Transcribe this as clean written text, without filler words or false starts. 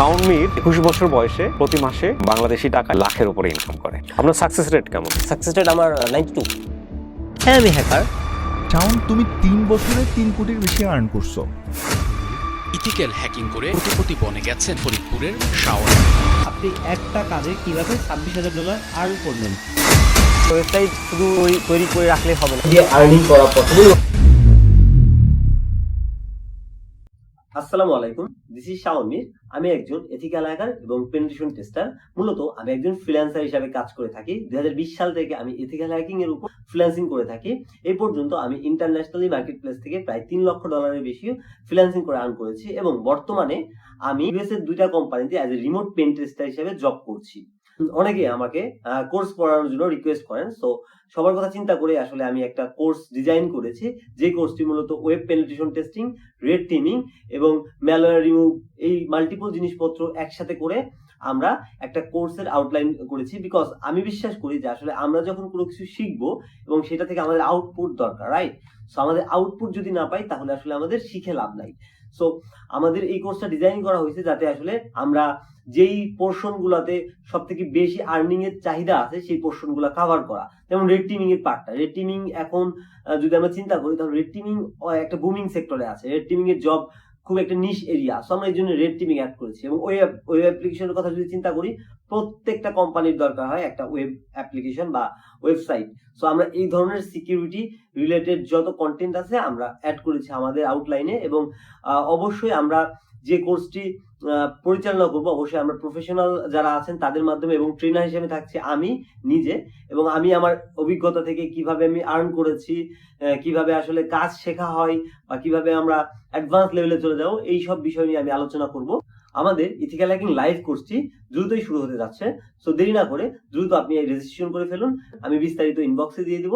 শাওন মির 21 বছর বয়সে প্রতি মাসে বাংলাদেশি টাকা লাখের উপরে ইনকাম করে। আপনার সাকসেস রেট কেমন? সাকসেস রেট আমার 92। হ্যাঁ, আমি হ্যাকার। শাওন, তুমি 3 বছরে 3 কোটির বেশি আর্ন করছো। ইথিক্যাল হ্যাকিং করে কোটিপতি বনে গেছেন ফরিদপুরের শাওন। আপনি একটা কাজে কিভাবে $26,000 আর্ন করলেন? ওয়েবসাইট শুধু তৈরি করে রাখলে হবে না, দিয়ে আর্নিং করা পসিবল। আসসালামু আলাইকুম, দিস ইজ শাওন মির। আমি একজন এথিক্যাল হ্যাকার এবং পেনিট্রেশন টেস্টার। মূলত আমি একজন ফ্রিল্যান্সার হিসেবে কাজ করে থাকি। 2020 সাল থেকে আমি এথিক্যাল হ্যাকিং এর উপর ফ্রিল্যান্সিং করে থাকি। এই পর্যন্ত আমি ইন্টারন্যাশনালি মার্কেট প্লেস থেকে প্রায় $3 লক্ষ বেশি ফ্রিল্যান্সিং করে আর্ন করেছি এবং বর্তমানে আমি ইউএস এর 2টা কোম্পানিতে as a remote pen tester হিসেবে জব করছি। অনেকে আমাকে কোর্স পড়ানোর জন্য রিকোয়েস্ট করেন। সো সবার কথা চিন্তা করে আসলে আমি একটা কোর্স ডিজাইন করেছি, যে কোর্সটি মূলত ওয়েব পেনিট্রেশন টেস্টিং, রেড টিমিং এবং ম্যালওয়্যার রিমুভ, এই মাল্টিপল জিনিসপত্র একসাথে করে আমরা একটা কোর্সের আউটলাইন করেছি। বিকজ আমি বিশ্বাস করি যে আসলে আমরা যখন কোনো কিছু শিখবো এবং সেটা থেকে আমাদের আউটপুট দরকার, রাইট? সো আমাদের আউটপুট যদি না পাই তাহলে আসলে আমাদের শিখে লাভ নাই। সো আমাদের এই কোর্সটা ডিজাইন করা হয়েছে যাতে আসলে আমরা যেই পোর্শন গুলাতে সব থেকে বেশি আর্নিং এর চাহিদা আছে সেই পোর্শন গুলা কভার করা। যেমন রেড টিমিং এর পার্টটা, রেড টিমিং এখন যদি আমরা চিন্তা করি তাহলে রেড টিমিং একটা বুমিং সেক্টরে আছে। রেড টিমিং এর জব খুব একটা নিশ এরিয়া। সো আমরা এই জন্য রেড টিমিং অ্যাড করেছি। এবং ওয়েব অ্যাপ্লিকেশনের কথা যদি চিন্তা করি, প্রত্যেকটা কোম্পানির দরকার হয় একটা ওয়েব অ্যাপ্লিকেশন বা ওয়েবসাইট। সো আমরা এই ধরনের সিকিউরিটি রিলেটেড যত কন্টেন্ট আছে আমরা অ্যাড করেছি আমাদের আউটলাইনে। এবং অবশ্যই আমরা যে কোর্সটি পরিচালনা করবো অবশ্যই আমরা প্রফেশনাল যারা আছেন তাদের মাধ্যমে, এবং ট্রেনার হিসেবে থাকছি আমি নিজে। এবং আমি আমার অভিজ্ঞতা থেকে কিভাবে আমি আর্ন করেছি, কিভাবে আসলে কাজ শেখা হয় বা কিভাবে আমরা অ্যাডভান্স লেভেলে চলে যাবো, এই সব বিষয় নিয়ে আমি আলোচনা করব। আমাদের ইথিক্যাল হ্যাকিং লাইভ কোর্সটি দ্রুতই শুরু হতে যাচ্ছে। সো দেরি না করে দ্রুত আপনি রেজিস্ট্রেশন করে ফেলুন। আমি বিস্তারিত ইনবক্সে দিয়ে দিব।